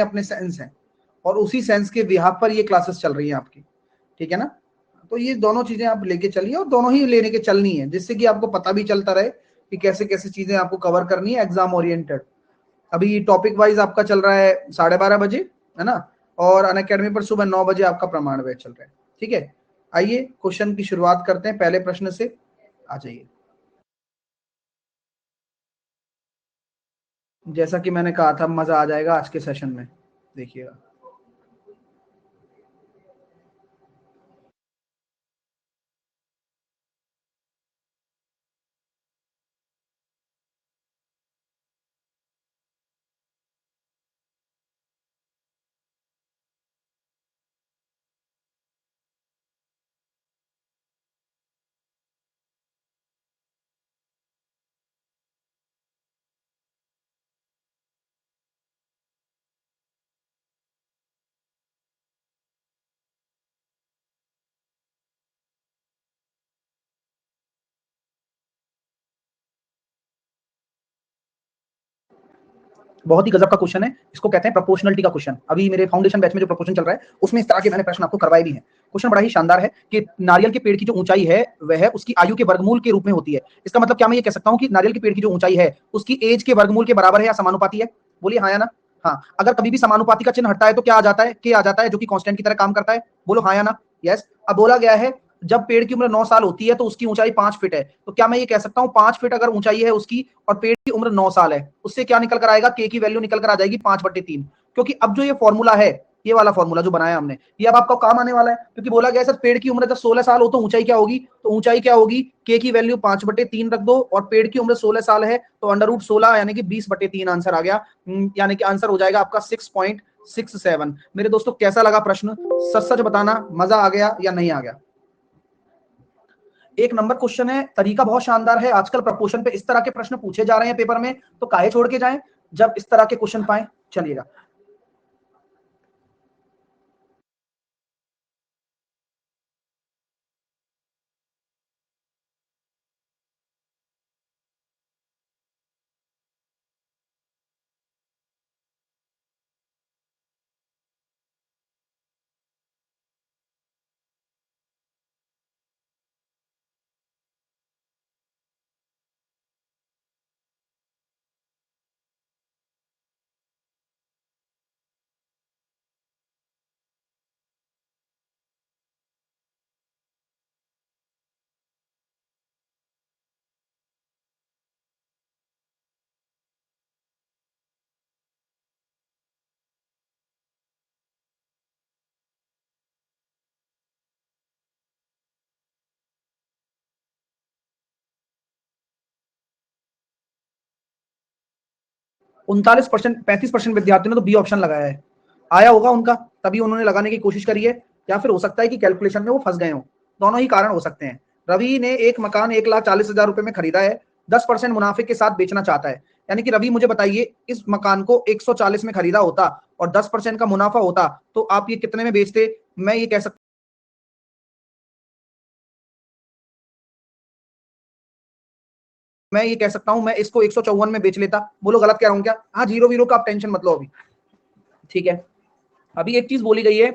अपने सेंस हैं और उसी सेंस के बिहाफ पर ये क्लासेस चल रही हैं आपकी, ठीक है ना। तो ये दोनों चीजें आप लेके चलिए और दोनों ही लेने के चलनी है, जिससे कि आपको पता भी चलता रहे कि कैसे कैसे चीजें आपको कवर करनी है एग्जाम ओरिएंटेड। अभी टॉपिक वाइज आपका चल रहा है 12:30 बजे, है ना, और अनअकैडमी पर सुबह 9 बजे आपका प्रमाण वय चल रहा है, ठीक है। आइए क्वेश्चन की शुरुआत करते हैं पहले प्रश्न से, आ जाइए। जैसा कि मैंने कहा था मजा आ जाएगा आज के सेशन में, देखिएगा। बहुत ही गजब का क्वेश्चन है, इसको कहते हैं प्रोपोर्शनलिटी का क्वेश्चन। अभी मेरे फाउंडेशन बैच में जो प्रोपोर्शन चल रहा है उसमें इस तरह के मैंने प्रश्न आपको करवाए भी हैं। क्वेश्चन बड़ा ही शानदार है कि नारियल के पेड़ की जो ऊंचाई है वह उसकी आयु के वर्गमूल के रूप में होती है। इसका मतलब क्या मैं ये कह सकता हूँ कि नारियल के पेड़ की जो ऊंचाई है उसकी एज के वर्गमूल के बराबर है या समानुपाती है? बोलिए हाँ या ना। हाँ, अगर कभी भी समानुपाती का चिन्ह हटता है तो क्या आ जाता है? के आ जाता है, जो कि कांस्टेंट की तरह काम करता है। बोलो हाँ या ना। यस। अब बोला गया है जब पेड़ की उम्र 9 साल होती है तो उसकी ऊंचाई 5 फीट है, तो क्या मैं ये कह सकता हूँ 5 फीट अगर ऊंचाई है उसकी और पेड़ की उम्र 9 साल है, उससे क्या निकल कर आएगा? के की वैल्यू निकल कर आ जाएगी 5/3। क्योंकि अब जो ये फॉर्मूला है, ये वाला फॉर्मूला जो बनाया हमने, ये अब आपको काम आने वाला है। क्योंकि बोला गया है सर पेड़ की उम्र जब 16 साल हो तो ऊंचाई क्या होगी? तो ऊंचाई क्या होगी? के की वैल्यू 5/3 रख दो और पेड़ की उम्र 16 साल है तो √16 यानी कि 20/3 आंसर आ गया। यानी कि आंसर हो जाएगा आपका 6.67। मेरे दोस्तों कैसा लगा प्रश्न? सच सच बताना, मजा आ गया या नहीं आ गया? एक नंबर क्वेश्चन है, तरीका बहुत शानदार है। आजकल प्रपोर्शन पे इस तरह के प्रश्न पूछे जा रहे हैं पेपर में, तो काहे छोड़ के जाएं जब इस तरह के क्वेश्चन पाए। चलिएगा, 39%, 35% विद्यार्थियों ने तो बी ऑप्शन लगाया है। आया होगा उनका, तभी उन्होंने लगाने की कोशिश करी है, या फिर हो सकता है कि कैलकुलेशन में वो फंस गए हो। दोनों ही कारण हो सकते हैं। रवि ने एक मकान 1,40,000 रुपए में खरीदा है, 10% मुनाफे के साथ बेचना चाहता है। यानी कि रवि मुझे बताइए, इस मकान को 140 में खरीदा होता और 10% का मुनाफा होता तो आप ये कितने में बेचते? मैं ये कह सकता हूं मैं इसको 154 में बेच लेता। बोलो गलत कह रहा हूं क्या? हाँ, जीरो वीरो का आप टेंशन मत लो अभी, ठीक है। अभी एक चीज बोली गई है,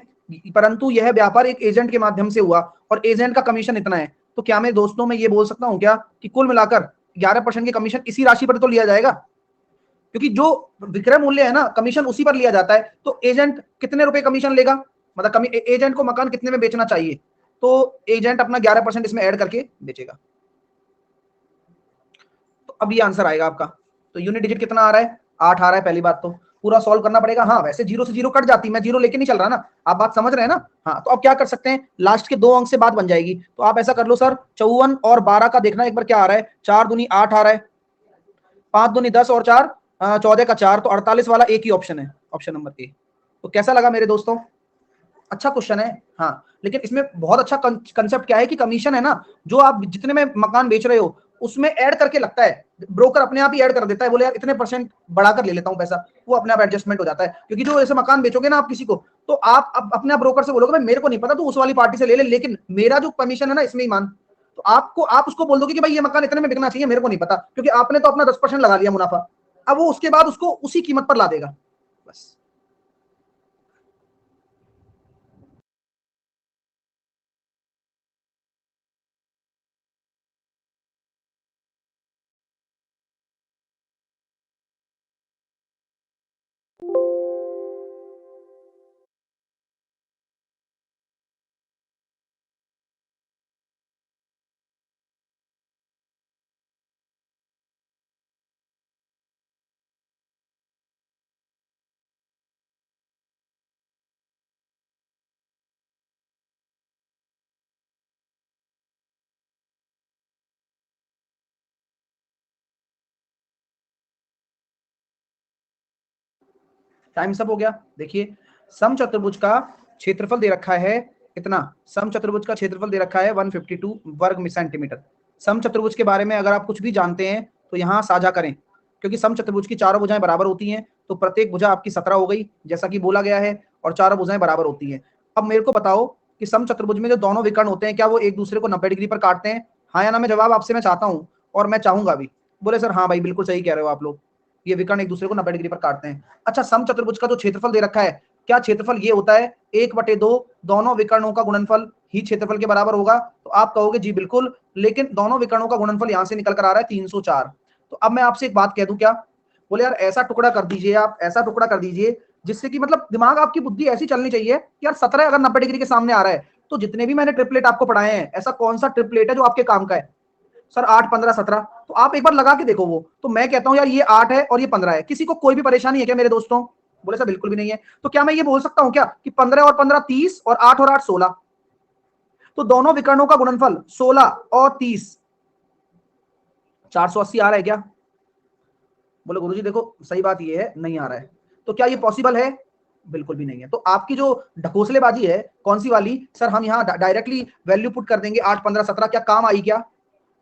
परंतु यह व्यापार एक एजेंट के माध्यम से हुआ और एजेंट का कमीशन इतना है। तो क्या मैं दोस्तों में ये बोल सकता हूं क्या कि कुल मिलाकर 11% की कमीशन इसी राशि पर तो लिया जाएगा? क्योंकि जो विक्रय मूल्य है ना, कमीशन उसी पर लिया जाता है। तो एजेंट कितने रुपए कमीशन लेगा? मतलब एजेंट को मकान कितने में बेचना चाहिए? तो एजेंट अपना 11% इसमें ऐड करके बेचेगा। तो अब ये आंसर आएगा आपका। तो यूनिट डिजिट कितना आ रहा है? 8 आ रहा है। पहली बात तो पूरा सॉल्व करना पड़ेगा। हाँ, वैसे जीरो से जीरो कट जाती, मैं जीरो लेके नहीं चल रहा ना, आप बात समझ रहे हैं ना। हाँ, तो अब क्या कर सकते हैं, लास्ट के 2 अंक से बात बन जाएगी। तो आप ऐसा कर लो सर, 54 और 12 का देखना एक बार क्या आ रहा है। 4 दूनी 8 आ रहा है, 5 दूनी 10 और 4 14 का 4, तो 48 वाला एक ही ऑप्शन है, ऑप्शन नंबर ए। तो कैसा लगा मेरे दोस्तों? अच्छा क्वेश्चन है। हाँ, लेकिन इसमें बहुत अच्छा कंसेप्ट क्या है कि कमीशन है ना, जो आप जितने में मकान बेच रहे हो उसमें ऐड करके लगता है। ब्रोकर अपने आप ही ऐड कर देता है, बोले यार इतने परसेंट बढ़ाकर ले लेता हूं पैसा, वो अपने आप एडजस्टमेंट हो जाता है। क्योंकि जो ऐसे मकान बेचोगे ना आप किसी को, तो आप अपने आप ब्रोकर से बोलोगे भाई मेरे को नहीं पता, तू उस वाली पार्टी से ले ले, लेकिन मेरा जो कमीशन है ना इसमें ही मान। तो आप उसको बोल दोगे कि भाई ये मकान इतने में बिकना चाहिए, मेरे को नहीं पता, क्योंकि आपने तो अपना 10% लगा लिया मुनाफा। अब वो उसके बाद उसको उसी कीमत पर ला देगा, बस। टाइम सब हो गया। देखिए समचतुर्भुज का क्षेत्रफल दे रखा है इतना, समचतुर्भुज का क्षेत्रफल दे रखा है 152 वर्ग सेंटीमीटर। समचतुर्भुज के बारे में अगर आप कुछ भी जानते हैं तो यहाँ साझा करें, क्योंकि समचतुर्भुज की चारों भुजाएं बराबर होती हैं, तो प्रत्येक भुजा आपकी 17 हो गई जैसा कि बोला गया है, और चारों भुजाएं बराबर होती हैं। अब मेरे को बताओ कि समचतुर्भुज में जो दोनों विकर्ण होते हैं क्या वो एक दूसरे को 90 डिग्री पर काटते हैं? हाँ या ना में जवाब आपसे मैं चाहता हूँ, और मैं चाहूंगा भी। बोले सर हाँ भाई बिल्कुल सही कह रहे हो आप लोग, ये विकर्ण एक दूसरे को 90 डिग्री पर काटते हैं। अच्छा, समचतुर्भुज का जो क्षेत्रफल दे रखा है, क्या क्षेत्रफल ये होता है 1/2 दोनों विकर्णों का गुणनफल ही क्षेत्रफल के बराबर होगा? तो आप कहोगे जी बिल्कुल, लेकिन दोनों विकर्णों का गुणनफल यहां से निकल कर आ रहा है 304। तो अब मैं आपसे एक बात कह दूं क्या? बोले यार ऐसा टुकड़ा कर दीजिए, आप ऐसा टुकड़ा कर दीजिए जिससे कि मतलब दिमाग आपकी बुद्धि ऐसी चलनी चाहिए कि यार 17 अगर 90 डिग्री के सामने आ रहा है, तो जितने भी मैंने ट्रिपलेट आपको पढ़ाए हैं, ऐसा कौन सा ट्रिपलेट है जो आपके काम का है? सर 8, 15, 17, तो आप एक बार लगा के देखो वो। तो मैं कहता हूं यार ये 8 है और ये 15 है। किसी को कोई भी परेशानी है क्या मेरे दोस्तों? बोले सर बिल्कुल भी नहीं है। तो क्या मैं ये बोल सकता हूं क्या कि 15 और 15 30 और 8 और 8 16? तो दोनों विकर्णों का गुणनफल 16 और 30 480 आ रहा है क्या? बोले गुरुजी देखो सही बात ये है नहीं आ रहा है। तो क्या ये पॉसिबल है? बिल्कुल भी नहीं है। तो आपकी जो ढकोसलेबाजी है कौन सी वाली, सर हम यहाँ डायरेक्टली वैल्यू पुट कर देंगे 8, 15, 17, क्या काम आई क्या?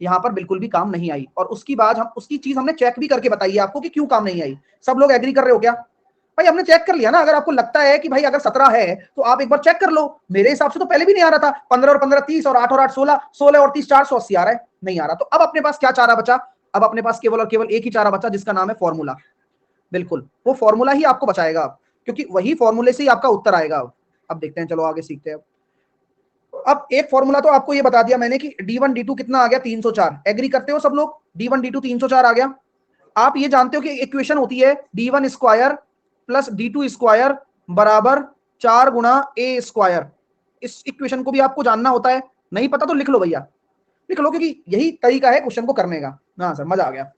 यहाँ पर बिल्कुल भी काम नहीं आई। और उसकी बाद हम उसकी चीज हमने चेक भी करके बताई है आपको कि क्यों काम नहीं आई। सब लोग एग्री कर रहे हो क्या? भाई हमने चेक कर लिया ना। अगर आपको लगता है कि भाई अगर 17 है तो आप एक बार चेक कर लो। मेरे हिसाब से तो पहले भी नहीं आ रहा था। 15 और 15 30 और 8 और 8 16, 16 और 30 480 आ रहा है, नहीं आ रहा। तो अब अपने पास क्या चारा बचा? अब अपने पास केवल और केवल एक ही चारा बचा, जिसका नाम है फॉर्मूला। बिल्कुल वो फॉर्मूला ही आपको बचाएगा अब, क्योंकि वही फॉर्मूले से ही आपका उत्तर आएगा। अब देखते हैं, चलो आगे सीखते हैं। अब एक फॉर्मूला तो आपको ये बता दिया मैंने कि d1 d2 कितना आ गया 304। एग्री करते हो सब लोग? d1 d2 304 आ गया। आप ये जानते हो कि इक्वेशन होती है d1 square plus d2 square बराबर 4 गुणा a स्क्वायर। इस इक्वेशन को भी आपको जानना होता है। नहीं पता तो लिख लो भैया, लिख लो, क्योंकि यही तरीका है क्वेश्चन को करने का। हाँ सर मजा आ गया।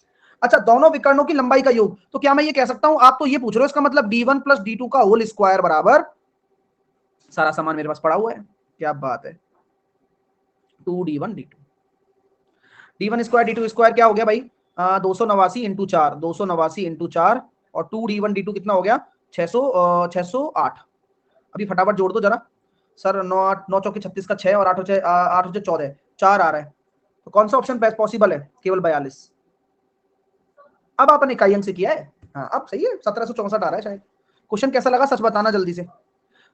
अच्छा, दोनों विकर्णों की लंबाई का योग, तो क्या मैं ये कह सकता हूं, आप तो ये पूछ रहे हो इसका मतलब d1 प्लस d2 का होल स्क्वायर बराबर, सारा सामान मेरे पास पड़ा हुआ है, क्या बात है, 2d1 d2, d1 square d2 square क्या हो गया भाई? 289 इंटू 4, 289 इंटू 4, और 2d1 d2 कितना हो गया? 608। अभी फटाफट जोड़ दो जरा। सर 9 9 चौके 36 का 6 और 8 8 14, 4 आ रहा है। तो कौन सा ऑप्शन पॉसिबल है? केवल 42। अब आपने इकाई अंक से किया है। हाँ अब सही है, 1764 आ रहा है शायद। क्वेश्चन कैसा लगा सच बताना जल्दी से।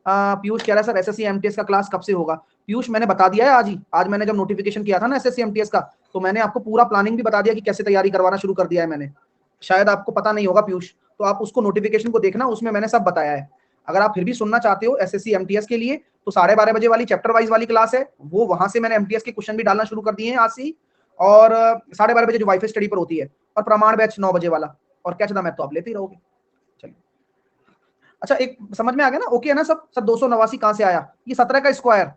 पीयूष कह रहा है सर एसएससी एमटीएस का क्लास कब से होगा? पीयूष मैंने बता दिया है आज ही। आज मैंने जब नोटिफिकेशन किया था ना एसएससी एमटीएस का, तो मैंने आपको पूरा प्लानिंग भी बता दिया कि कैसे तैयारी करवाना शुरू कर दिया है मैंने। शायद आपको पता नहीं होगा पीयूष, तो आप उसको नोटिफिकेशन को देखना, उसमें मैंने सब बताया है। अगर आप फिर भी सुनना चाहते हो एसएससी एमटीएस के लिए, तो 12:30 बजे वाली चैप्टर वाइज वाली क्लास है, वो वहां से मैंने एमटीएस के क्वेश्चन भी डालना शुरू कर दिए हैं आज से ही। और 12:30 बजे जो वाईफाई स्टडी पर होती है, और प्रमाण बैच 9 बजे वाला, और कैच द मैथ तो आप लेते ही रहोगे। चलिए, अच्छा एक समझ में आ गया ना? ओके है ना सब? सर 289 कहां से आया? ये 17 का स्क्वायर,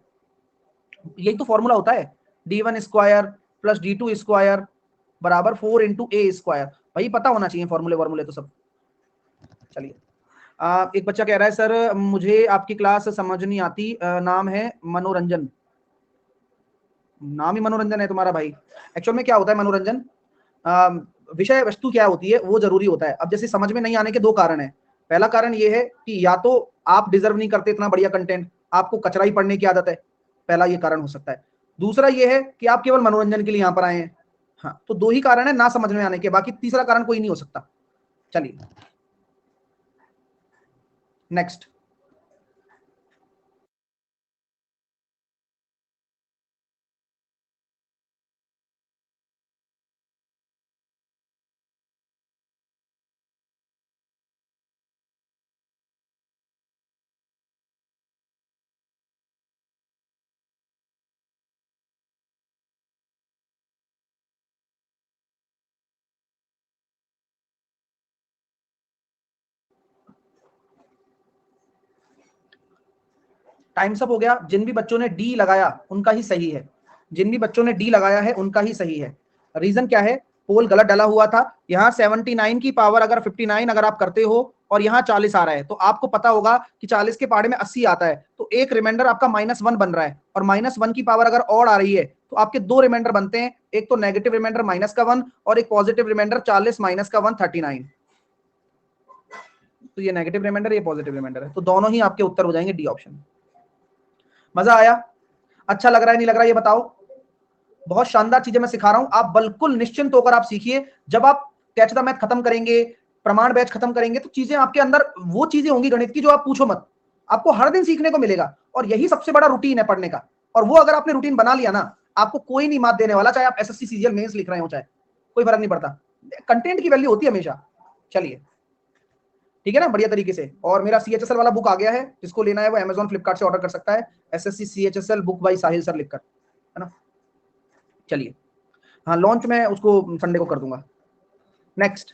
यही तो फॉर्मूला होता है। d1 square plus d2 square बराबर 4 इंटू ए स्क्वायर। भाई पता होना चाहिए फॉर्मूले वॉर्मूले तो सब। चलिए, एक बच्चा कह रहा है सर मुझे आपकी क्लास समझ नहीं आती, नाम है मनोरंजन। नाम ही मनोरंजन है तुम्हारा भाई। एक्चुअल में क्या होता है मनोरंजन, विषय वस्तु क्या होती है वो जरूरी होता है। अब जैसे समझ में नहीं आने के दो कारण है। पहला कारण ये है कि या तो आप डिजर्व नहीं करते इतना बढ़िया कंटेंट, आपको कचरा ही पढ़ने की आदत है, पहला ये कारण हो सकता है। दूसरा ये है कि आप केवल मनोरंजन के लिए यहाँ पर आए हैं। हाँ, तो दो ही कारण है ना समझ में आने के, बाकी तीसरा कारण कोई नहीं हो सकता। चलिए नेक्स्ट। टाइम्स अप हो गया। जिन भी बच्चों ने डी लगाया उनका ही सही है, जिन भी बच्चों ने डी लगाया है उनका ही सही है। रीजन क्या है? पोल गलत डाला हुआ था। यहाँ 79 की पावर अगर 59 अगर आप करते हो और यहाँ 40 आ रहा है, तो आपको पता होगा कि 40 के पहाड़े में 80 आता है, तो एक रिमाइंडर आपका -1 बन रहा है। और -1 की पावर अगर और आ रही है तो आपके दो रिमाइंडर बनते हैं, एक तो नेगेटिव रिमाइंडर -1 और एक पॉजिटिव रिमाइंडर 40 - 1 39। तो ये नेगेटिव रिमाइंडर, ये पॉजिटिव रिमाइंडर है, तो दोनों ही आपके उत्तर हो जाएंगे डी ऑप्शन। मजा आया? अच्छा लग रहा है नहीं लग रहा है ये बताओ? बहुत शानदार चीजें मैं सिखा रहा हूं, आप बिल्कुल निश्चिंत होकर आप सीखिए। जब आप कैच द मैथ खत्म करेंगे, प्रमाण बैच खत्म करेंगे, तो चीजें आपके अंदर वो चीजें होंगी गणित की जो आप पूछो मत, आपको हर दिन सीखने को मिलेगा, और यही सबसे बड़ा रूटीन है पढ़ने का। और वो अगर आपने रूटीन बना लिया ना, आपको कोई नहीं मात देने वाला, चाहे आप एसएससी सीजीएल मेंस लिख रहे हो, चाहे कोई फर्क नहीं पड़ता, कंटेंट की वैल्यू होती है हमेशा। चलिए ठीक है ना, बढ़िया तरीके से। और मेरा सीएचएसएल वाला बुक आ गया है, जिसको लेना है वो अमेजॉन फ्लिपकार्ट से ऑर्डर कर सकता है, SSC CHSL book by Sahil sir लिखकर, है ना। चलिए, हाँ लॉन्च मैं उसको संडे को कर दूंगा। नेक्स्ट,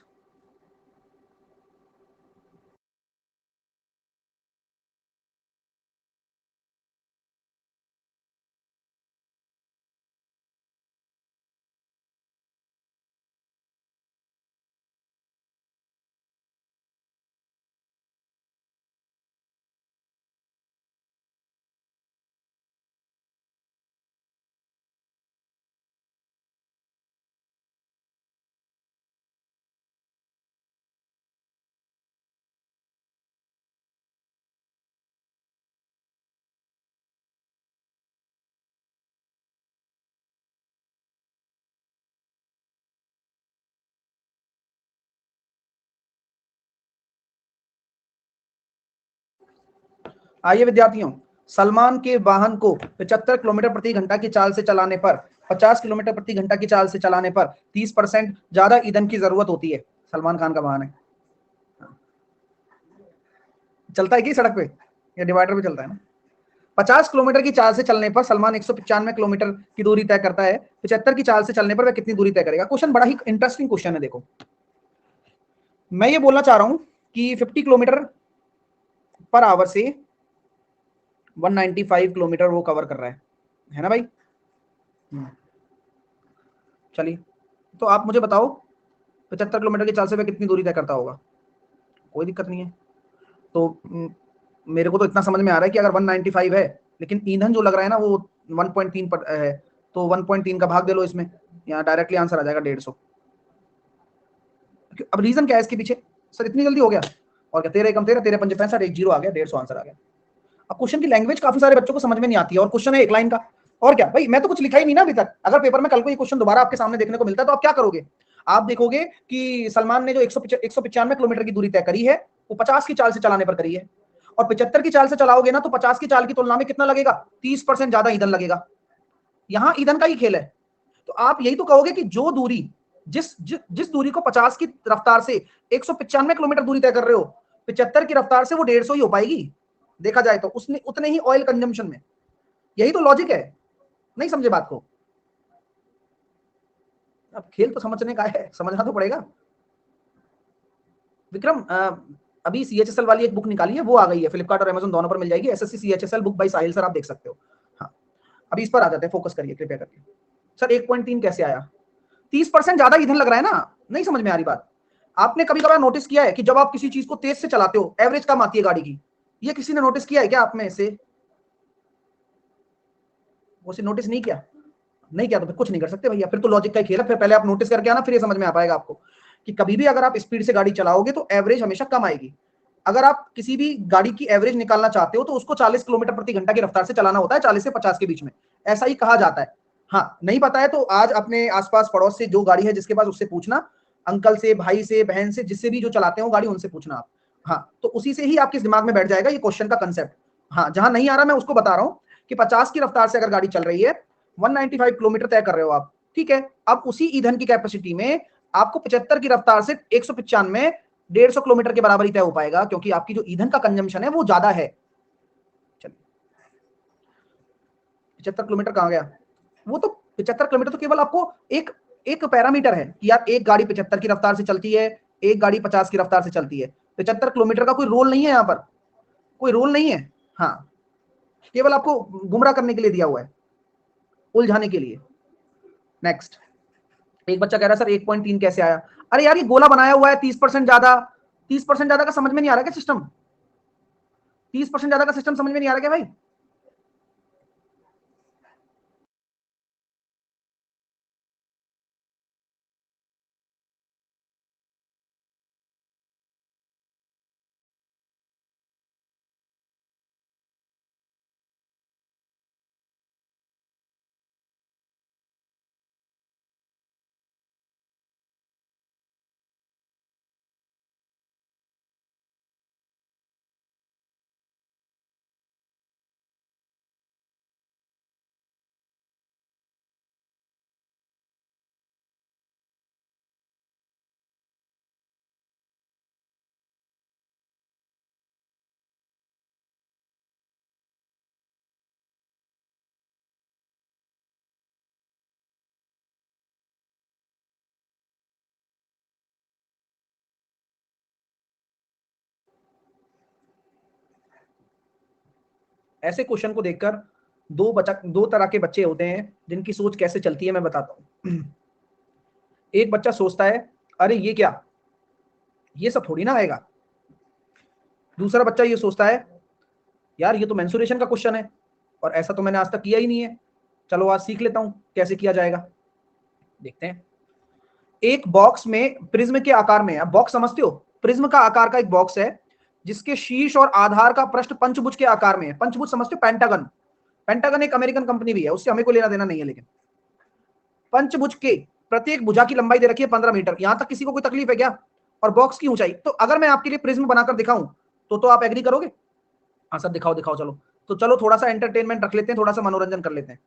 आइए विद्यार्थियों, सलमान के वाहन को 75 किलोमीटर प्रति घंटा की चाल से चलाने पर, 50 किलोमीटर प्रति घंटा की चाल से चलाने पर 30% ज्यादा ईंधन की जरूरत होती है। सलमान खान का वाहन है, चलता है कि सड़क पे या डिवाइडर पे चलता है ना। 50 किलोमीटर की चाल से चलने पर सलमान 195 किलोमीटर की दूरी तय करता है, 75 की चाल से चलने पर वह कितनी दूरी तय करेगा। क्वेश्चन बड़ा ही इंटरेस्टिंग क्वेश्चन है। देखो, मैं ये बोलना चाह रहा हूं कि 50 किलोमीटर पर आवर से 195 किलोमीटर वो कवर कर रहा है ना भाई। चलिए, तो आप मुझे बताओ 75 किलोमीटर की चाल से वह कितनी दूरी तय करता होगा। कोई दिक्कत नहीं है। तो मेरे को तो इतना समझ में आ रहा है कि अगर 195 है, लेकिन ईंधन जो लग रहा है ना वो 1.3 पर है, तो 1.3 का भाग दे लो इसमें, यहाँ डायरेक्टली आंसर आ जाएगा 150। अब रीजन क्या है इसके पीछे? सर इतनी जल्दी हो गया? और क्या, 13 एकम 13, 13 पंजे 65, एक जीरो आ गया, 150 आंसर आ गया। अब क्वेश्चन की लैंग्वेज काफी सारे बच्चों को समझ में नहीं आती है, और क्वेश्चन है एक लाइन का। और क्या भाई, मैं तो कुछ लिखा ही नहीं ना अभी तक। अगर पेपर में कल को ये क्वेश्चन दोबारा आपके सामने देखने को मिलता है तो आप क्या करोगे? आप देखोगे कि सलमान ने जो 195 किलोमीटर की दूरी तय करी है, वो 50 की चाल से चलाने पर करी है, और 75 की चाल से चलाओगे ना तो 50 की चाल की तुलना में कितना लगेगा? 30% ज्यादा ईंधन लगेगा। यहां ईंधन का ही खेल है। तो आप यही तो कहोगे कि जो दूरी, जिस दूरी को 50 की रफ्तार से 195 किलोमीटर दूरी तय कर रहे हो, 75 की रफ्तार से वो 150 ही हो पाएगी, देखा जाए तो उसने उतने ही ऑयल कंजम्पशन में। यही तो लॉजिक है। नहीं समझे बात को? अब खेल तो समझने का है, समझना तो पड़ेगा। विक्रम, अभी सीएचएसएल वाली एक बुक निकाली है, वो आ गई है, फ्लिपकार्ट और अमेजन दोनों पर मिल जाएगी, SSC CHSL book by Sahil sir, आप देख सकते हो। हाँ, अभी इस पर आ जाते हैं, फोकस करिए कृपया करके। सर 1.3 कैसे आया? 30% ज्यादा ईंधन लग रहा है ना, नहीं समझ में आ रही बात? आपने कभी कभार नोटिस किया है कि जब आप किसी चीज को तेज से चलाते हो एवरेज कम आती है गाड़ी की? ये किसी ने नोटिस किया है क्या आप में से? उसे नोटिस नहीं किया? नहीं किया तो फिर कुछ नहीं कर सकते भैया, फिर तो लॉजिक का ही खेल है। फिर पहले आप नोटिस करके आना, फिर ये समझ में आ पाएगा आपको कि कभी भी अगर आप स्पीड से गाड़ी चलाओगे तो एवरेज हमेशा कम आएगी। अगर आप किसी भी गाड़ी की एवरेज निकालना चाहते हो तो उसको 40 किलोमीटर प्रति घंटा की रफ्तार से चलाना होता है, 40 से 50 के बीच में, ऐसा ही कहा जाता है। हाँ, नहीं पता है तो आज अपने आसपास पड़ोस से जो गाड़ी है जिसके पास, उससे पूछना, अंकल से, भाई से, बहन से, जिससे भी जो चलाते हो गाड़ी, उनसे पूछना आप। हाँ, तो उसी से ही आपके दिमाग में बैठ जाएगा ये क्वेश्चन का कंसेप्ट। हाँ, जहां नहीं आ रहा मैं उसको बता रहा हूं कि 50 की रफ्तार से अगर गाड़ी चल रही है, 195 किलोमीटर तय कर रहे हो आप, ठीक है। अब उसी ईंधन की कैपेसिटी में आपको 75 की रफ्तार से 195, 150 किलोमीटर के बराबर ही तय हो पाएगा, क्योंकि आपकी जो ईंधन का कंजम्पशन है वो ज्यादा है। चलिए, 75 किलोमीटर कहां गया? वो तो 75 किलोमीटर तो केवल आपको एक एक पैरामीटर है कि यार एक गाड़ी 75 की रफ्तार से चलती है, एक गाड़ी 50 की रफ्तार से चलती है। 75 किलोमीटर का कोई रोल नहीं है, यहां पर कोई रोल नहीं है। हाँ, केवल आपको गुमराह करने के लिए दिया हुआ है, उलझाने के लिए। नेक्स्ट, एक बच्चा कह रहा है सर 1.3 कैसे आया? अरे यार, ये गोला बनाया हुआ है 30% ज्यादा। 30% ज्यादा का समझ में नहीं आ रहा क्या सिस्टम? 30% ज्यादा का सिस्टम समझ में नहीं आ रहा क्या भाई? ऐसे क्वेश्चन को देखकर दो तरह के बच्चे होते हैं जिनकी सोच कैसे चलती है मैं बताता हूं। एक बच्चा सोचता है अरे ये क्या, ये सब थोड़ी ना आएगा। दूसरा बच्चा ये सोचता है यार ये तो मेंसुरेशन का क्वेश्चन है और ऐसा तो मैंने आज तक किया ही नहीं है, चलो आज सीख लेता हूं कैसे किया जाएगा। देखते हैं। एक बॉक्स में प्रिज्म के आकार में, अब बॉक्स समझते हो, प्रिज्म का आकार का एक बॉक्स है जिसके शीर्ष और आधार का पृष्ठ पंचभुज के आकार में है। पंचभुज समझते हो, पेंटागन। पेंटागन एक अमेरिकन कंपनी भी है, उससे हमें कोई लेना देना नहीं है। लेकिन पंचभुज के प्रत्येक भुजा की लंबाई दे रखी है 15 मीटर। यहां तक किसी को कोई तकलीफ है क्या? और बॉक्स की ऊंचाई, तो अगर मैं आपके लिए प्रिज्म बनाकर दिखाऊं तो आप एग्री करोगे? हाँ सर दिखाओ दिखाओ, चलो तो चलो थोड़ा सा एंटरटेनमेंट रख लेते हैं, थोड़ा सा मनोरंजन कर लेते हैं।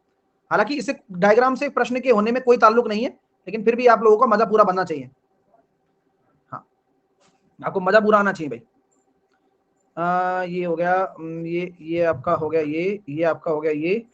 हालांकि इसे डायग्राम से प्रश्न के होने में कोई ताल्लुक नहीं है, लेकिन फिर भी आप लोगों का मजा पूरा बनना चाहिए। हाँ, आपको मजा पूरा आना चाहिए भाई। ये हो गया, ये आपका हो गया, ये आपका हो गया, ये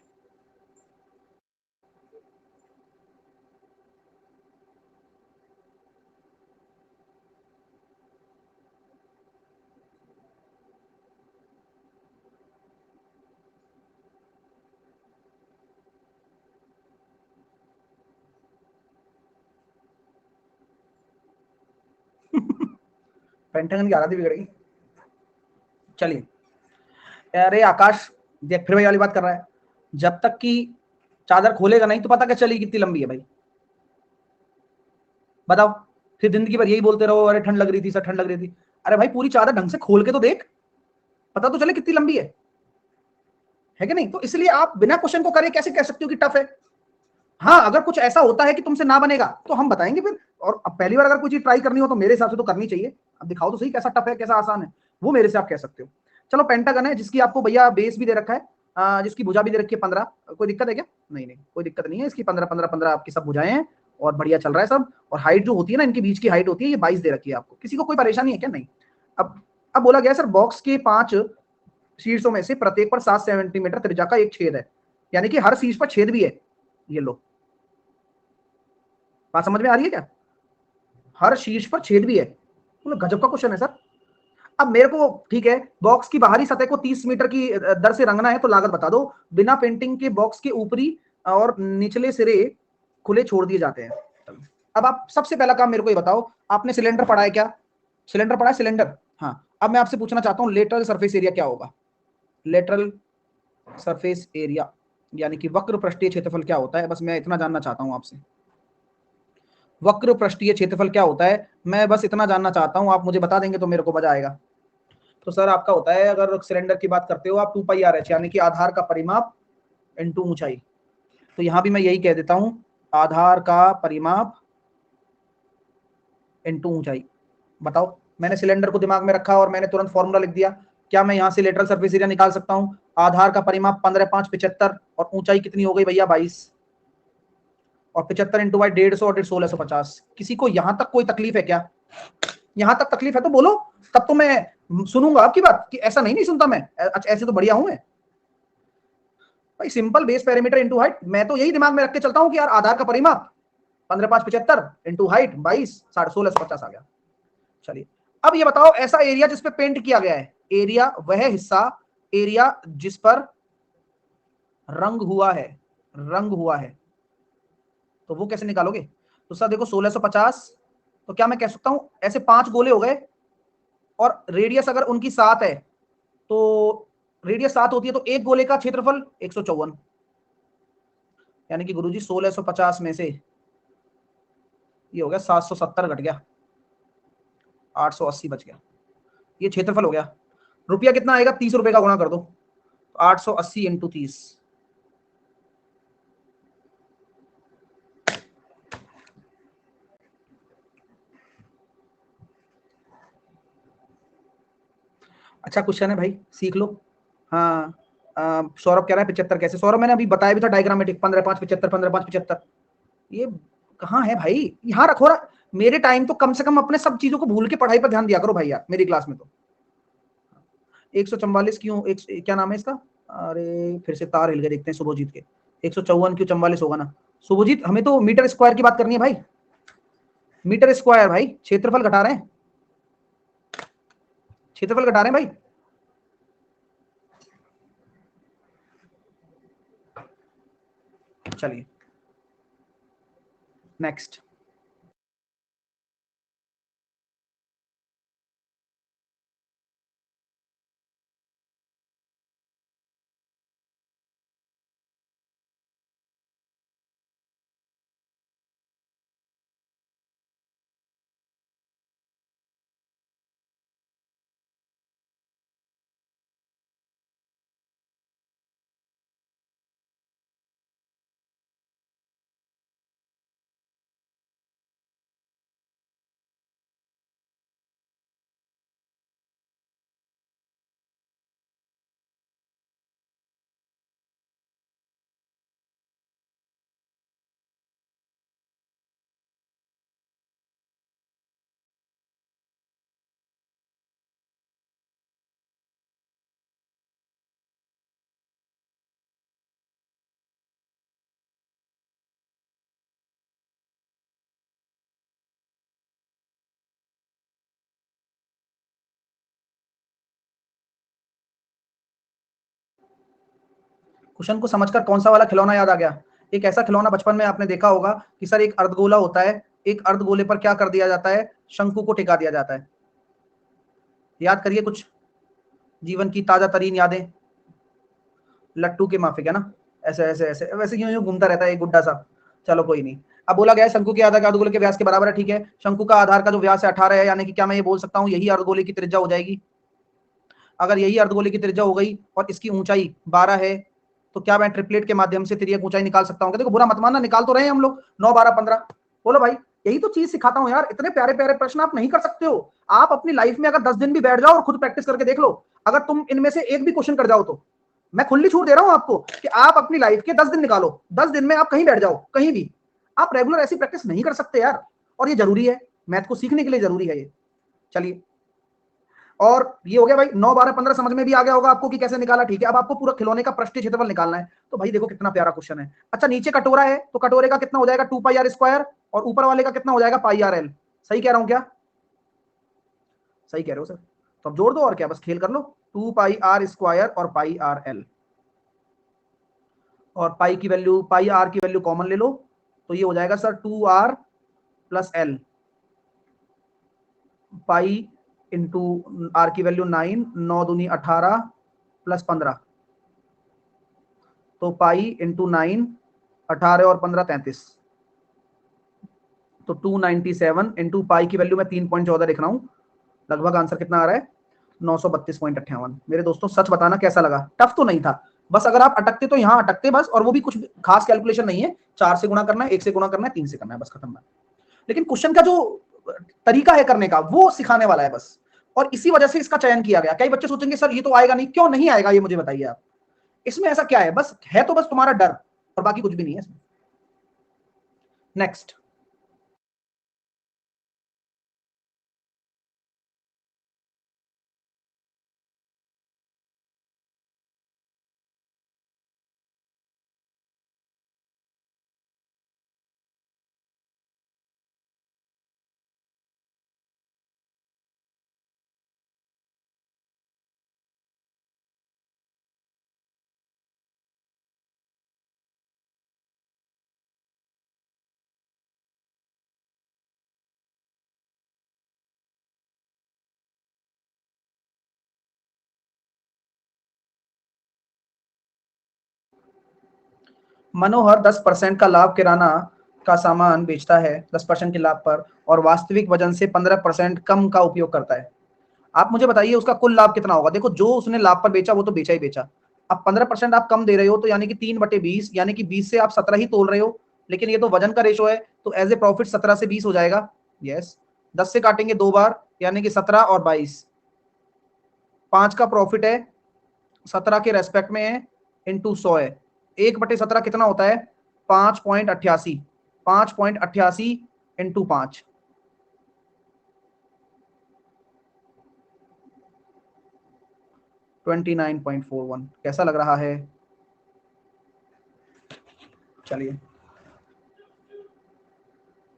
पेंटागन की हालत ही बिगड़ गई। चलिए, अरे आकाश देख फिर वही वाली बात कर रहा है। जब तक कि चादर खोलेगा नहीं तो पता क्या चलेगी कितनी लंबी है भाई, बताओ। फिर जिंदगी भर यही बोलते रहो अरे ठंड लग रही थी सर, ठंड लग रही थी। अरे भाई पूरी चादर ढंग से खोल के तो देख, पता तो चले कितनी लंबी है कि नहीं? तो इसलिए आप बिना क्वेश्चन को करे कैसे कह सकते हो कि टफ है? हाँ, अगर कुछ ऐसा होता है कि तुमसे ना बनेगा तो हम बताएंगे फिर। और अब पहली बार अगर कोई चीज ट्राई करनी हो तो मेरे हिसाब से तो करनी चाहिए। अब दिखाओ तो सही कैसा टफ है कैसा आसान है, वो मेरे से आप कह सकते हो। चलो, पेंटागन है जिसकी आपको भैया बेस भी दे रखा है, जिसकी भुजा भी दे रखी है 15। कोई दिक्कत है क्या? नहीं नहीं कोई दिक्कत नहीं है, इसकी 15 15 15 आपकी सब भुजाएं हैं और बढ़िया चल रहा है सब। और हाइट जो होती है ना, इनके बीच की हाइट होती है ये 22 दे रखी है आपको। किसी को कोई परेशानी है क्या? नहीं। अब बोला गया सर बॉक्स के 5 शीर्षों में से प्रत्येक पर 7 सेंटीमीटर त्रिज्या का एक छेद है, यानी कि हर शीर्ष पर छेद भी है। ये लो, बात समझ में आ रही है क्या? हर शीर्ष पर छेद भी है। मतलब गजब का क्वेश्चन है सर। अब मेरे को ठीक है, बॉक्स की बाहरी सतह को 30 मीटर की दर से रंगना है तो लागत बता दो। बिना पेंटिंग के बॉक्स के ऊपरी और निचले सिरे खुले छोड़ दिए जाते हैं। अब आप सबसे पहला काम मेरे को ये बताओ, आपने सिलेंडर पढ़ा है क्या? सिलेंडर पढ़ा है, सिलेंडर। हाँ, अब मैं आपसे पूछना चाहता हूँ लेटरल सरफेस एरिया क्या होगा? लेटरल सरफेस एरिया यानी कि वक्र पृष्ठीय क्षेत्रफल क्या होता है? बस मैं इतना जानना चाहता हूँ आपसे। वक्र पृष्ठीय क्षेत्रफल क्या होता है, मैं बस इतना जानना चाहता हूं, आप मुझे बता देंगे तो मेरे को मजा आएगा। तो सर आपका होता है, अगर सिलेंडर की बात करते हो आप, 2πr/h यानी कि आधार का परिमाप इनटू ऊंचाई। तो यहां भी मैं यही कह देता हूं, आधार का परिमाप इनटू ऊंचाई। बताओ, मैंने सिलेंडर को दिमाग में रखा और मैंने तुरंत फॉर्मूला लिख दिया। क्या मैं यहां से लेटरल सरफेस एरिया निकाल सकता हूं? आधार का परिमाप 15 5 75 और ऊंचाई कितनी हो गई भैया 22, और 75 इंटू बाई 150 और 1650। किसी को यहां तक कोई तकलीफ है क्या? यहां तक तकलीफ है तो बोलो, तब तो मैं सुनूंगा आपकी बात। कि ऐसा नहीं सुनता मैं, अच्छा ऐसे तो बढ़िया हूं मैं भाई। Simple base parameter into height, मैं तो यही दिमाग में रख के चलता हूं कि यार आधार का परिमाप 15 5 75 इंटू हाइट 22 1650 आ गया। चलिए, अब ये बताओ ऐसा एरिया जिस पे पेंट किया गया है, एरिया वह हिस्सा, एरिया जिस पर रंग हुआ है, रंग हुआ है, तो वो कैसे निकालोगे? तो सर देखो 1650, तो क्या मैं कह सकता हूं ऐसे 5 गोले हो गए और रेडियस अगर उनकी 7 है, तो रेडियस 7 होती है तो एक गोले का क्षेत्रफल 154, यानी कि गुरुजी 1650 में से ये हो गया 770 घट गया, 880 बच गया। ये क्षेत्रफल हो गया। रुपया कितना आएगा? 30 रुपए का गुणा कर दो, 880 इंटू 30। अच्छा क्वेश्चन है भाई, सीख लो। हाँ, सौरभ कह रहा है 75 कैसे? सौरभ मैंने अभी बताया भी था डायग्रामेटिक, 15 5 75 15 5 75। ये कहाँ है भाई? यहाँ रखो रहा। मेरे टाइम तो कम से कम अपने सब चीजों को भूल के पढ़ाई पर ध्यान दिया करो भाई यार, मेरी क्लास में तो 144 क्यों, क्या नाम है इसका? अरे फिर से तार हिल गए, देखते हैं शुभजीत के। 154 क्यों 44 होगा ना? शुभजीत हमें तो मीटर स्क्वायर की बात करनी है भाई, मीटर स्क्वायर भाई, क्षेत्रफल घटा रहे हैं, क्षेत्रफल घटा रहे हैं भाई। चलिए नेक्स्ट। क्वेश्चन को समझकर कौन सा वाला खिलौना याद आ गया? एक ऐसा खिलौना बचपन में आपने देखा होगा कि सर एक अर्धगोला होता है, एक अर्धगोले पर क्या कर दिया जाता है, शंकु को टिका दिया जाता है। याद करिए कुछ जीवन की ताजा तरीन यादें। लट्टू के माफिक है ना, ऐसे ऐसे ऐसे वैसे यूं यूं घूमता रहता है एक गुड्डा सा। चलो कोई नहीं। अब बोला गया है शंकु के आधार का अर्धगोले के व्यास के बराबर है, ठीक है। शंकु का आधार का जो व्यास है 18 है, यानी कि क्या मैं ये बोल सकता हूँ यही अर्धगोले की त्रिज्या हो जाएगी? अगर यही अर्धगोले की त्रिज्या हो गई और इसकी ऊंचाई 12 है, तो क्या मैं ट्रिपलेट के माध्यम से तिर्यक ऊंचाई निकाल सकता हूँ? देखो बुरा मत मानना, निकाल तो रहे हैं हम लोग 9 12 15। बोलो भाई, यही तो चीज सिखाता हूँ यार, इतने प्यारे प्यारे प्रश्न आप नहीं कर सकते हो। आप अपनी लाइफ में अगर 10 दिन भी बैठ जाओ और खुद प्रैक्टिस करके देख लो, अगर तुम इनमें से एक भी क्वेश्चन कर जाओ तो मैं खुली छूट दे रहा हूं आपको कि आप अपनी लाइफ के 10 दिन निकालो, 10 दिन में आप कहीं बैठ जाओ, कहीं भी। आप रेगुलर ऐसी प्रैक्टिस नहीं कर सकते यार, और ये जरूरी है, मैथ को सीखने के लिए जरूरी है ये। चलिए, और ये हो गया भाई 9 12 15 समझ में भी आ गया होगा आपको कि कैसे निकाला, ठीक है। अब आपको पूरा खिलौने का पृष्ठीय क्षेत्रफल निकालना है। तो भाई देखो कितना प्यारा क्वेश्चन है। अच्छा, नीचे कटोरा है तो कटोरे का कितना हो जाएगा 2 पाई आर स्क्वायर, और ऊपर वाले का कितना हो जाएगा पाई आर एल। सही कह रहा हूं क्या? सही कह रहे हो सर। तो अब जोड़ दो और क्या, बस खेल कर लो। 2 पाई आर स्क्वायर और पाई आर एल, और पाई की वैल्यू, पाई आर की वैल्यू कॉमन ले लो, तो ये हो जाएगा sir 2r plus L. Pi into r की वैल्यू 9, 9 दूनी 18 प्लस 15, तो पाई इंटू 9, 18 और 15 33, तो 297 इंटू पाई की वैल्यू मैं 3.14 लिख रहा हूँ। लगभग आंसर कितना आ रहा है? 932.58। मेरे दोस्तों सच बताना कैसा लगा? टफ तो नहीं था, बस अगर आप अटकते तो यहाँ अटकते बस, और वो भी कुछ खास कैलकुलेशन नहीं है। 4 से गुणा करना है, 1 से गुणा करना है, 3 से करना है, बस खत्म बात। लेकिन क्वेश्चन का जो तरीका है करने का वो सिखाने वाला है बस, और इसी वजह से इसका चयन किया गया। कई बच्चे सोचेंगे सर ये तो आएगा नहीं, क्यों नहीं आएगा ये मुझे बताइए आप। इसमें ऐसा क्या है? बस है तो बस तुम्हारा डर, और बाकी कुछ भी नहीं है इसमें। नेक्स्ट। मनोहर 10% का लाभ किराना का सामान बेचता है 10% के लाभ पर, और वास्तविक वजन से 15% कम का उपयोग करता है। आप मुझे बताइए उसका कुल लाभ कितना होगा? देखो जो उसने लाभ पर बेचा वो तो बेचा ही बेचा। अब 15% आप कम दे रहे हो, तो यानी कि 3/20, यानी कि 20 से आप 17 ही तोल रहे हो। लेकिन ये तो वजन का रेशो है, तो एज ए प्रॉफिट 17 से 20 हो जाएगा। यस, 10 से काटेंगे 2 बार, यानी कि 17 और 22, 5 का प्रॉफिट है 17 के रेस्पेक्ट में है, इंटू 100 है। 1/17 कितना होता है? 5.88, 5.88 इंटू 5, 29.41। कैसा लग रहा है? चलिए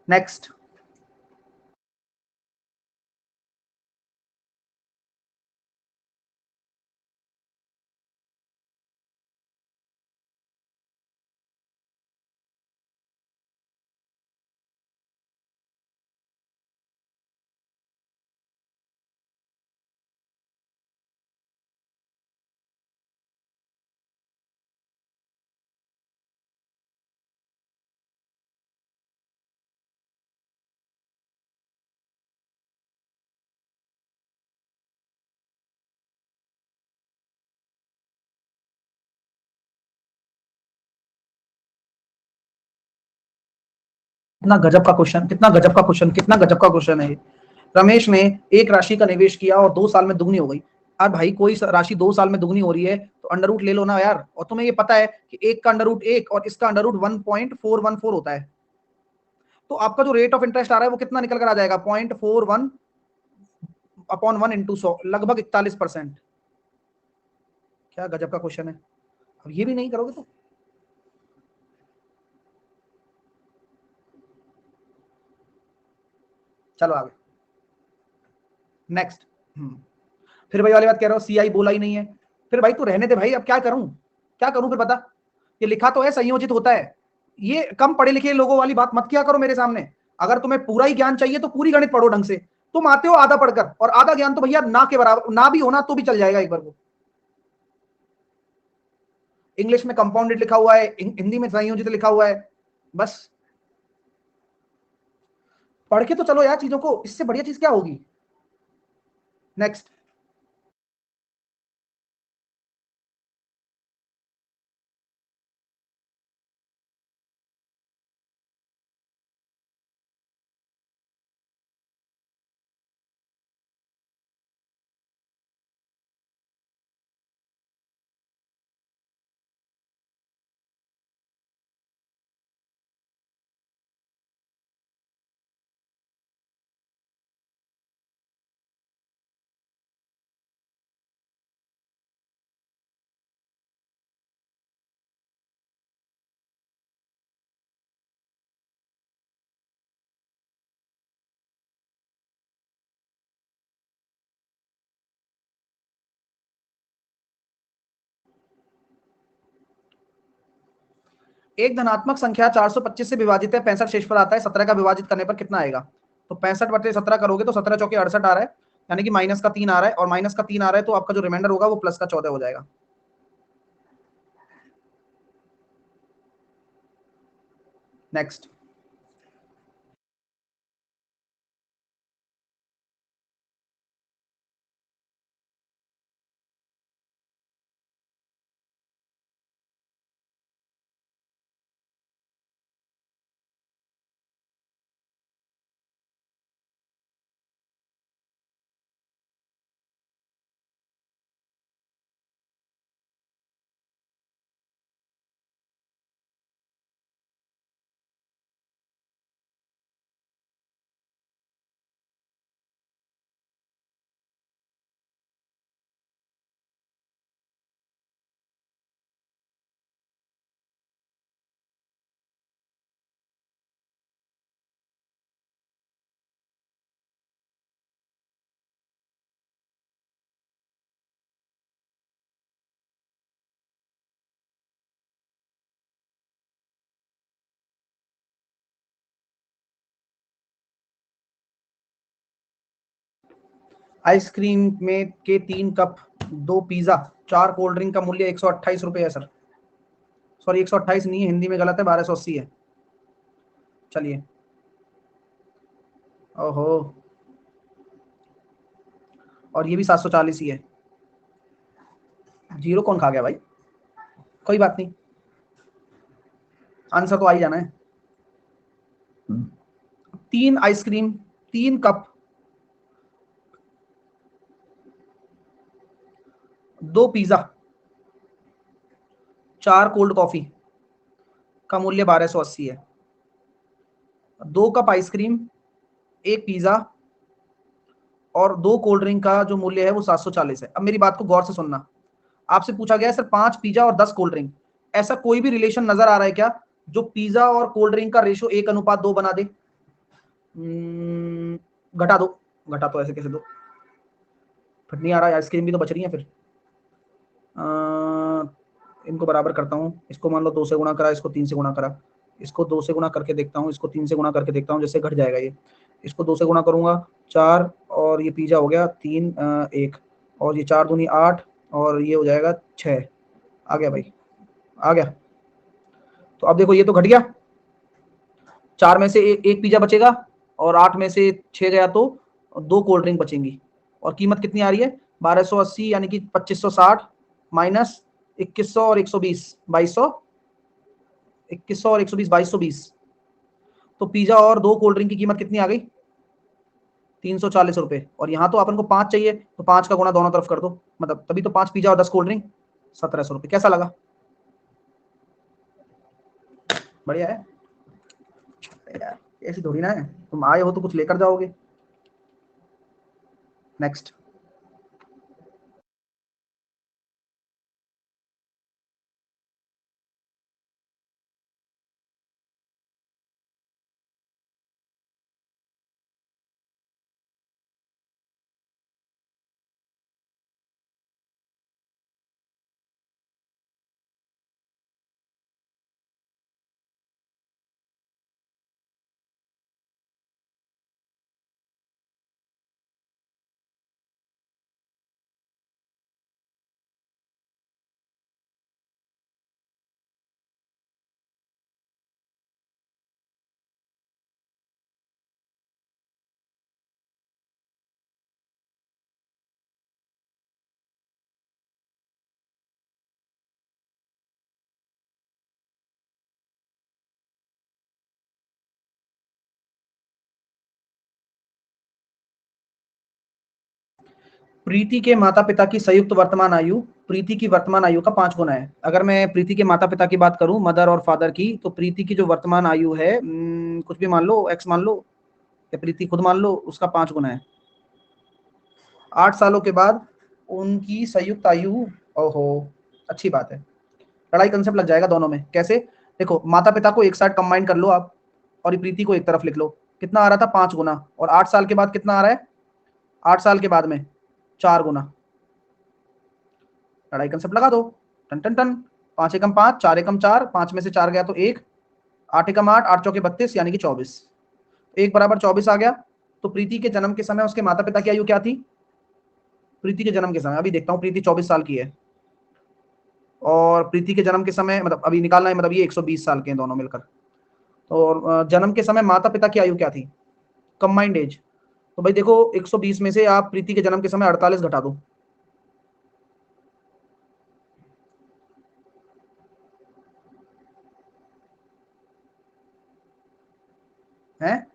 नेक्स्ट। कितना गजब का क्वेश्चन, कितना गजब का क्वेश्चन, कितना गजब का क्वेश्चन है। रमेश ने एक राशि का निवेश किया और 2 साल में दुगनी हो गई। अब भाई कोई राशि 2 साल में दुगनी हो रही है तो अंडर रूट ले लो ना यार। और तुम्हें ये पता है कि एक का अंडर रूट 1 और इसका अंडर रूट 1.414 होता है, तो आपका जो रेट ऑफ इंटरेस्ट आ रहा है वो कितना निकल कर आ जाएगा, 0.41 अपॉन 1 इंटू 100, लगभग 41%। क्या गजब का क्वेश्चन है। अब ये भी नहीं करोगे तो चलो आगे नेक्स्ट। फिर भाई वाली बात कह रहा हूं, सीआई बोला ही नहीं है। फिर भाई तू रहने दे भाई, अब क्या करूं, क्या करूं फिर बता। ये लिखा तो है संयोजित होता है। ये कम पढ़े लिखे लोगों वाली बात मत किया करो मेरे सामने। अगर तुम्हें पूरा ही ज्ञान चाहिए तो पूरी गणित पढ़ो ढंग से। तुम आते हो आधा पढ़कर, और आधा ज्ञान तो भैया ना के बराबर ना भी होना तो भी चल जाएगा एक बार को। इंग्लिश में कंपाउंडेड लिखा हुआ है, हिंदी में संयोजित लिखा हुआ है, बस पढ़ के तो चलो यार चीजों को, इससे बढ़िया चीज क्या होगी। नेक्स्ट। एक धनात्मक संख्या 425 से विभाजित है, 65 शेषफल आता है, 17 का विभाजित करने पर कितना आएगा। तो 65/17 करोगे तो 17 चौके 68 आ रहा है, यानी कि माइनस का 3 आ रहा है, और माइनस का 3 आ रहा है तो आपका जो रिमाइंडर होगा वो प्लस का 14 हो जाएगा। नेक्स्ट। आइसक्रीम में के 3 कप, 2 पिज्जा, 4 कोल्ड ड्रिंक का मूल्य 128 रुपए है सर। सॉरी 128 नहीं है, हिंदी में गलत है, 1280 है। चलिए। ओहो, और ये भी 740 ही है। जीरो कौन खा गया भाई, कोई बात नहीं, आंसर तो आ ही जाना है। 3 ice cream, 3 cup, 2 pizza, 4 cold coffee का मूल्य 1280 है। 2 कप आइसक्रीम, 1 पिज्जा और 2 कोल्ड ड्रिंक का जो मूल्य है वो 740 है। अब मेरी बात को गौर से सुनना। आपसे पूछा गया है सर 5 पिज्जा और 10 कोल्ड ड्रिंक, ऐसा कोई भी रिलेशन नजर आ रहा है क्या जो पिज्जा और कोल्ड ड्रिंक का रेशो 1:2 बना दे। घटा दो, घटा तो ऐसे कैसे दो, फिर नहीं आ रहा है, आइसक्रीम भी तो बच रही है। फिर इनको बराबर करता हूँ, इसको मान लो 2 से गुणा करा, इसको 3 से गुणा करा, इसको 2 से गुणा करके देखता हूँ, इसको 3 से गुणा करके देखता हूँ, जैसे घट जाएगा ये। इसको 2 से गुणा करूंगा 4, और ये पिज्जा हो गया 3 1, और ये 4 दूनी 8, और ये हो जाएगा 6। आ गया भाई, आ गया। तो अब देखो ये तो घट गया, 4 में से एक पिज्जा बचेगा, और 8 में से 6 गया तो 2 कोल्ड ड्रिंक बचेंगी। और कीमत कितनी आ रही है, 1280, यानी कि 2560 माइनस 2100 और 120, 2200, 2100 और 120, 2220। तो पिज्जा और 2 कोल्ड ड्रिंक की कीमत कितनी आ गई? 340 रुपए। और यहाँ तो अपन को 5 चाहिए, तो 5 का गुणा दोनों तरफ कर दो, मतलब तभी तो 5 पिज्जा और 10 कोल्ड ड्रिंक, 1700 रुपए। कैसा लगा? बढ़िया है यार, ऐसी थोड़ी ना है, तुम आए हो तो कुछ लेकर जाओगे। नेक्स्ट। प्रीति के माता पिता की संयुक्त वर्तमान आयु प्रीति की वर्तमान आयु का 5 गुना है। अगर मैं प्रीति के माता पिता की बात करूं, मदर और फादर की, तो प्रीति की जो वर्तमान आयु है, कुछ भी मान लो, एक्स मान लो, या प्रीति खुद मान लो, उसका 5 गुना है। 8 सालों के बाद उनकी संयुक्त आयु, ओहो, अच्छी बात है। लड़ाई कंसेप्ट लग जाएगा दोनों में। कैसे? देखो, माता पिता को एक साइड कंबाइन कर लो आप, और ये प्रीति को एक तरफ लिख लो। कितना आ रहा था? 5 गुना। और 8 साल के बाद कितना आ रहा है? 8 साल के बाद में 4 गुना। लड़ाई कंसेप्ट लगा दो, टन टन टन। 5 एकम 5, 4 एकम 4, 5 में से 4 गया तो 1, 8 एकम 8, 8 चौके 32, यानी कि 24। 1 बराबर 24 आ गया। तो प्रीति के जन्म के समय उसके माता पिता की आयु क्या थी? प्रीति के जन्म के समय, अभी देखता हूँ, प्रीति 24 साल की है, और प्रीति के जन्म के समय, मतलब अभी निकालना है, मतलब ये 120 साल के हैं दोनों मिलकर। तो जन्म के समय माता पिता की आयु क्या थी? Combined age. तो भाई देखो, 120 में से आप प्रीति के जन्म के समय 48 घटा दो, है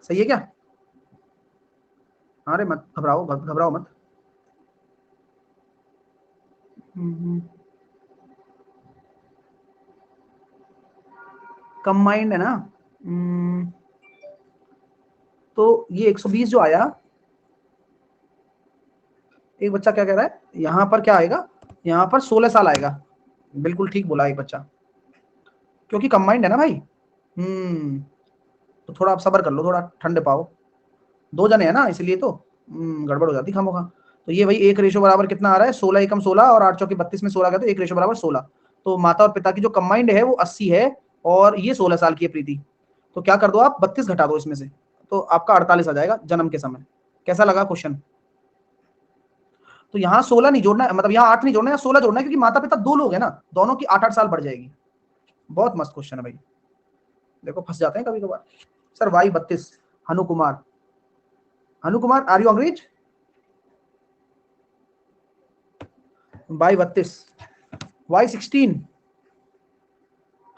सही है क्या? अरे मत घबराओ, घबराओ मत। कंबाइंड है ना? हम्म, तो ये 120 जो आया, एक बच्चा क्या कह रहा है, यहाँ पर क्या आएगा? यहाँ पर 16 साल आएगा। बिल्कुल ठीक बोला एक बच्चा, क्योंकि कंबाइंड है ना भाई। तो थोड़ा आप सब्र कर लो, थोड़ा ठंडे पाओ। 2 जने हैं ना, इसलिए तो गड़बड़ हो जाती खामोखा। तो ये भाई 1 रेशो बराबर कितना आ रहा है? 16 एकम 16, और 8 चौके 32 में 16 गया तो 1 रेशो बराबर 16। तो माता और पिता की जो कंबाइंड है वो 80 है, और ये 16 साल की है प्रीति। तो क्या कर दो आप, 32 घटा दो इसमें से, तो आपका 48 आ जाएगा जन्म के समय। कैसा लगा क्वेश्चन? तो यहाँ 16 नहीं जोड़ना है, मतलब यहाँ 8 नहीं जोड़ना है, 16 जोड़ना है, क्योंकि माता पिता 2 लोग हैं ना, दोनों की 8-8 साल बढ़ जाएगी। बहुत मस्त क्वेश्चन है भाई। देखो, फंस जाते हैं कभी कभार। Sir Y 32, Hanu Kumar. Hanu Kumar, are you अंग्रेज? Y 32, Y 16,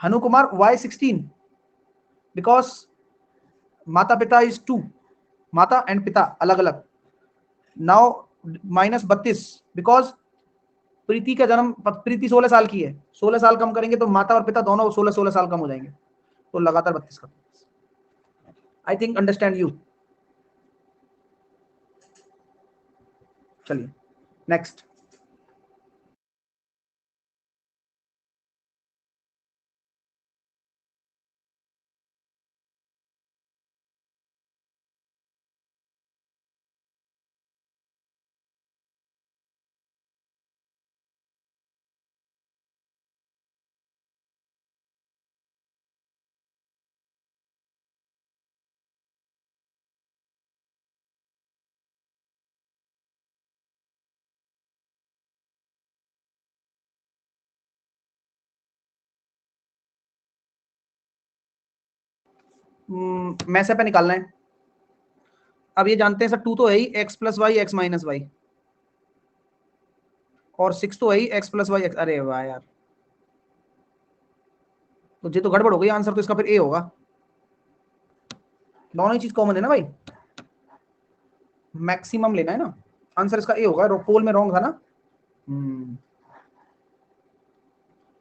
Hanu Kumar Y 16, because माता पिता इज 2, माता एंड पिता अलग अलग। नाउ माइनस 32, बिकॉज प्रीति का जन्म, प्रीति 16 साल की है, 16 साल कम करेंगे तो माता और पिता दोनों 16-16 साल कम हो जाएंगे, तो लगातार 32 का। I think understand you. चलिए नेक्स्ट। मैसे पे निकालना है। अब ये जानते हैं सर, 2 तो है ही, X plus Y X minus Y, और 6 तो है ही, एक्स प्लस वाई एक्स। अरे वाह यार, तो ये तो गड़बड़ हो गई, आंसर तो इसका फिर ए होगा। दोनों ही चीज कॉमन है ना भाई, मैक्सिमम लेना है ना, आंसर इसका ए होगा, पोल में रॉन्ग था ना।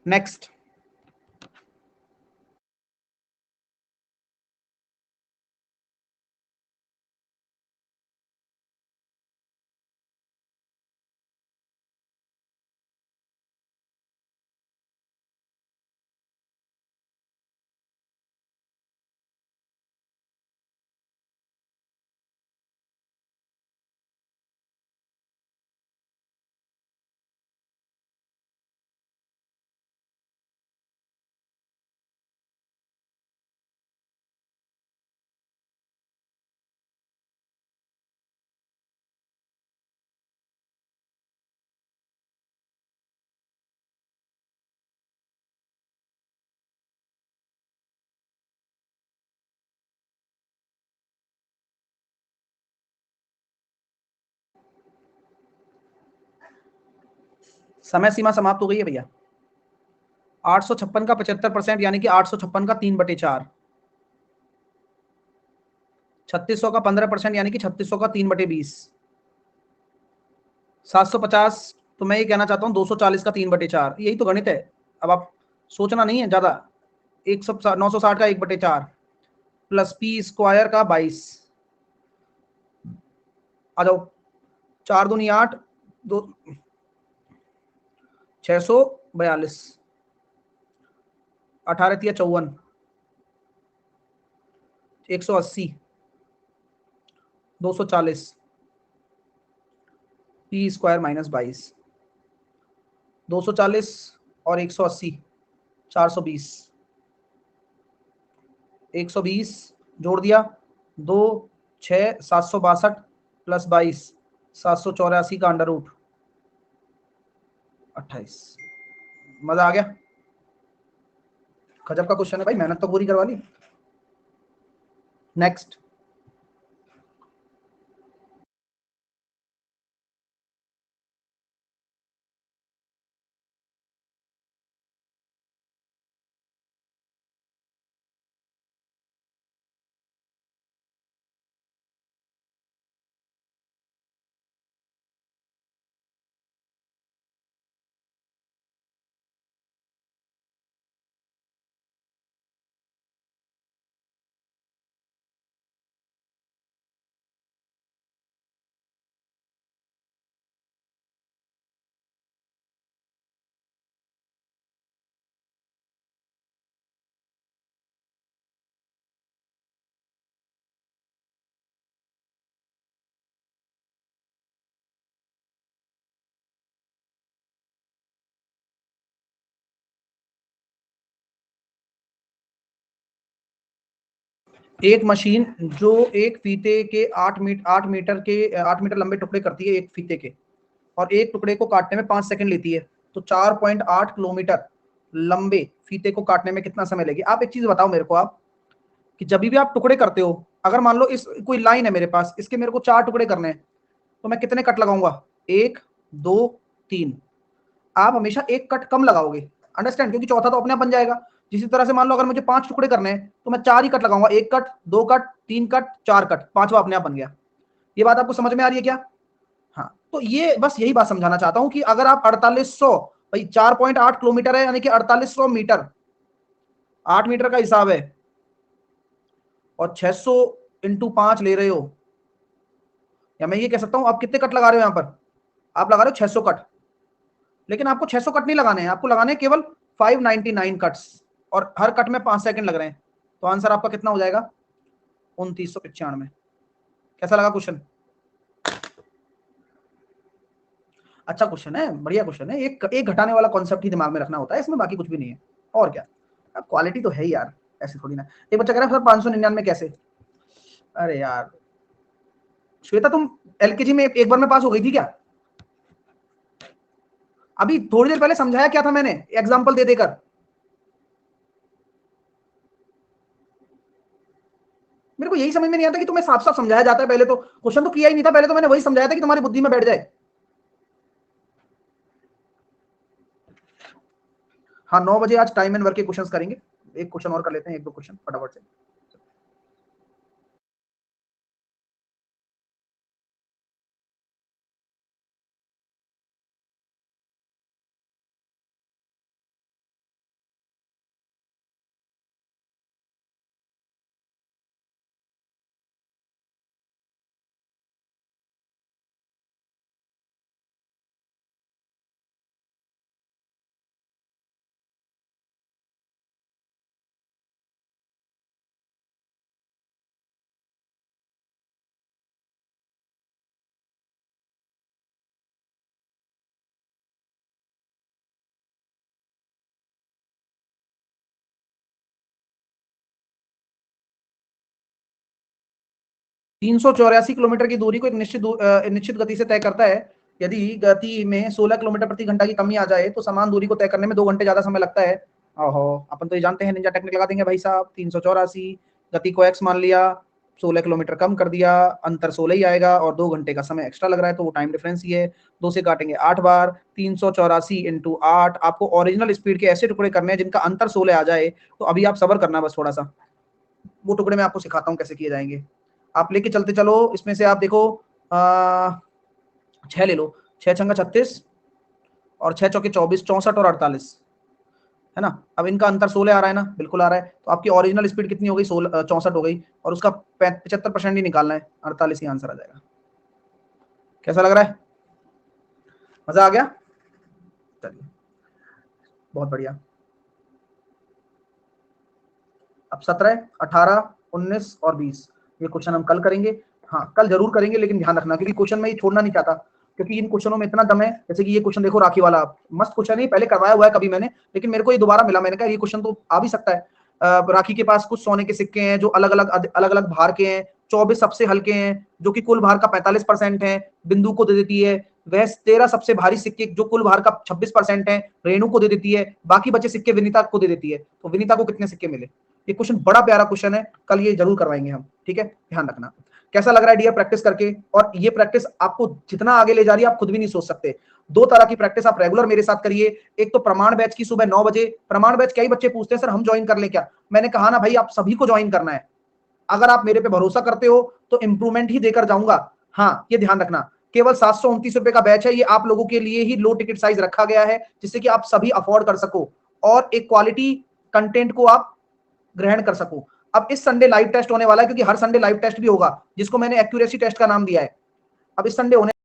नेक्स्ट, समय सीमा समाप्त हो गई है भैया। 856 का 75% यानी कि 856 का 3/4, 3600 का 15% यानी कि 3600 का 3/20, 750, तो मैं ये कहना चाहता हूँ 240 का 3/4, यही तो गणित है। अब आप सोचना नहीं है ज्यादा। 960 का 1/4 प्लस पी स्क्वायर का 22, आ जाओ, 4 दूनी 8, 2 642, 18 तिया 54, 180, 240, पी स्क्वायर माइनस 22, 240 और 180, 420, 120 जोड़ दिया, 2 6 762 प्लस 22 784 का अंडर रूट 28। मजा आ गया, गजब का क्वेश्चन है भाई, मेहनत तो पूरी करवा ली। नेक्स्ट, एक मशीन जो एक फीते के 8 मीटर लंबे टुकड़े करती है एक फीते के, और एक टुकड़े को काटने में 5 सेकंड लेती है, तो 4.8 किलोमीटर लंबे फीते को काटने में कितना समय लेगी। आप एक चीज बताओ मेरे को, आप कि जब भी आप टुकड़े करते हो, अगर मान लो इस कोई लाइन है मेरे पास, इसके मेरे को 4 टुकड़े करने हैं, तो मैं कितने कट लगाऊंगा, 1 2 3। आप हमेशा एक कट कम लगाओगे, अंडरस्टैंड, क्योंकि चौथा तो अपने आप बन जाएगा। जिसी तरह से मान लो अगर मुझे 5 टुकड़े करने हैं, तो मैं 4 ही कट लगाऊंगा, 1 कट 2 कट 3 कट 4 कट, पांचवा अपने आप बन गया। ये बात आपको समझ में आ रही है क्या? हाँ, तो ये बस यही बात समझाना चाहता हूं कि अगर आप 4800, भाई 4.8 किलोमीटर है यानी कि 4800 मीटर, 8 मीटर का हिसाब है, और 600 इंटू 5 ले रहे हो, या मैं ये कह सकता हूं आप कितने कट लगा रहे हो, यहां पर आप लगा रहे हो 600 कट, लेकिन आपको 600 कट नहीं लगाने हैं, आपको लगाने हैं केवल 599 कट्स, और हर कट में 5 सेकंड लग रहे हैं। तो आंसर आपका कितना हो जाएगा, 2995। कैसा लगा क्वेश्चन? अच्छा क्वेश्चन है, बढ़िया क्वेश्चन है। एक घटाने वाला कॉन्सेप्ट ही दिमाग में रखना होता है इसमें, बाकी कुछ भी नहीं है। और क्या, क्वालिटी तो है ही यार, ऐसे थोड़ी ना। एक बच्चा कह रहा है सर 599 कैसे? अरे यार श्वेता, तुम एलकेजी में एक बार में पास हो गई थी क्या? अभी थोड़ी देर पहले समझाया क्या था मैंने एग्जाम्पल दे देकर? मेरे को यही समझ में नहीं आता कि तुम्हें साफ साफ समझाया जाता है, पहले तो क्वेश्चन तो किया ही नहीं था, पहले तो मैंने वही समझाया था कि तुम्हारी बुद्धि में बैठ जाए। हाँ, 9 बजे आज टाइम एंड वर्क के क्वेश्चंस करेंगे, एक क्वेश्चन और कर लेते हैं, एक दो क्वेश्चन फटाफट से। 384 किलोमीटर की दूरी को एक निश्चित गति से तय करता है। यदि गति में 16 किलोमीटर प्रति घंटा की कमी आ जाए तो समान दूरी को तय करने में 2 घंटे ज्यादा समय लगता है। ओहो, अपन तो ये जानते हैं, निंजा टेक्निक लगा देंगे भाई साहब। 384, गति को x मान लिया, 16 किलोमीटर कम कर दिया, अंतर 16 ही आएगा और 2 घंटे का समय एक्स्ट्रा लग रहा है, तो वो टाइम डिफरेंस ही है। 2 से काटेंगे 8 बार, 384 इंटू 8। आपको ओरिजिनल स्पीड के ऐसे टुकड़े करने हैं जिनका अंतर 16 आ जाए। तो अभी आप सब्र करना बस थोड़ा सा, वो टुकड़े मैं आपको सिखाता हूँ कैसे किए जाएंगे। आप लेके चलते चलो, इसमें से आप देखो 6 ले लो, 6 छंगा 36 और 6 चौके 24, 64 और 48 है ना। अब इनका अंतर 16 आ रहा है ना, बिल्कुल आ रहा है। तो आपकी ओरिजिनल स्पीड कितनी हो गई, 64 हो गई, और उसका 75% ही निकालना है, 48 ही आंसर आ जाएगा। कैसा लग रहा है, मजा आ गया? चलिए बहुत बढ़िया। अब 17, 18, 19 और 20 ये क्वेश्चन हम कल करेंगे। हाँ कल जरूर करेंगे, लेकिन ध्यान रखना क्योंकि क्वेश्चन में ये छोड़ना नहीं चाहता, क्योंकि इन क्वेश्चनों में इतना दम है। जैसे कि ये क्वेश्चन देखो, राखी वाला मस्त क्वेश्चन है, पहले करवाया हुआ है कभी मैंने, लेकिन मेरे को ये दोबारा मिला, मैंने कहा ये क्वेश्चन तो आ भी सकता है। राखी के पास कुछ सोने के सिक्के हैं जो अलग अलग भार के हैं, 24 सबसे हल्के हैं जो कि कुल भार का 45% है, बिंदु को दे देती है। वह 13 सबसे भारी सिक्के जो कुल भार का 26% है, रेणु को दे देती है। बाकी बचे सिक्के विनीता को दे देती है। तो विनीता को कितने सिक्के मिले? ये क्वेश्चन बड़ा प्यारा क्वेश्चन है, कल ये जरूर करवाएंगे हम, ठीक है, ध्यान रखना। कैसा लग रहा है डियर प्रैक्टिस करके? और ये प्रैक्टिस आपको जितना आगे ले जा रही है आप खुद भी नहीं सोच सकते। 2 तरह की प्रैक्टिस आप रेगुलर मेरे साथ करिए। एक तो प्रमाण बैच की सुबह 9 बजे। प्रमाण बैच कई बच्चे पूछते हैं सर हम ज्वाइन कर ले क्या? मैंने कहा ना भाई, आप सभी को ज्वाइन करना है। अगर आप मेरे पे भरोसा करते हो तो इंप्रूवमेंट ही देकर जाऊंगा। हाँ ये ध्यान रखना, केवल 729 रुपए का बैच है, ये आप लोगों के लिए ही लो टिकट साइज रखा गया है, जिससे कि आप सभी अफोर्ड कर सको और एक क्वालिटी कंटेंट को आप ग्रहण कर सको। अब इस संडे लाइव टेस्ट होने वाला है, क्योंकि हर संडे लाइव टेस्ट भी होगा, जिसको मैंने एक्यूरेसी टेस्ट का नाम दिया है। अब इस संडे होने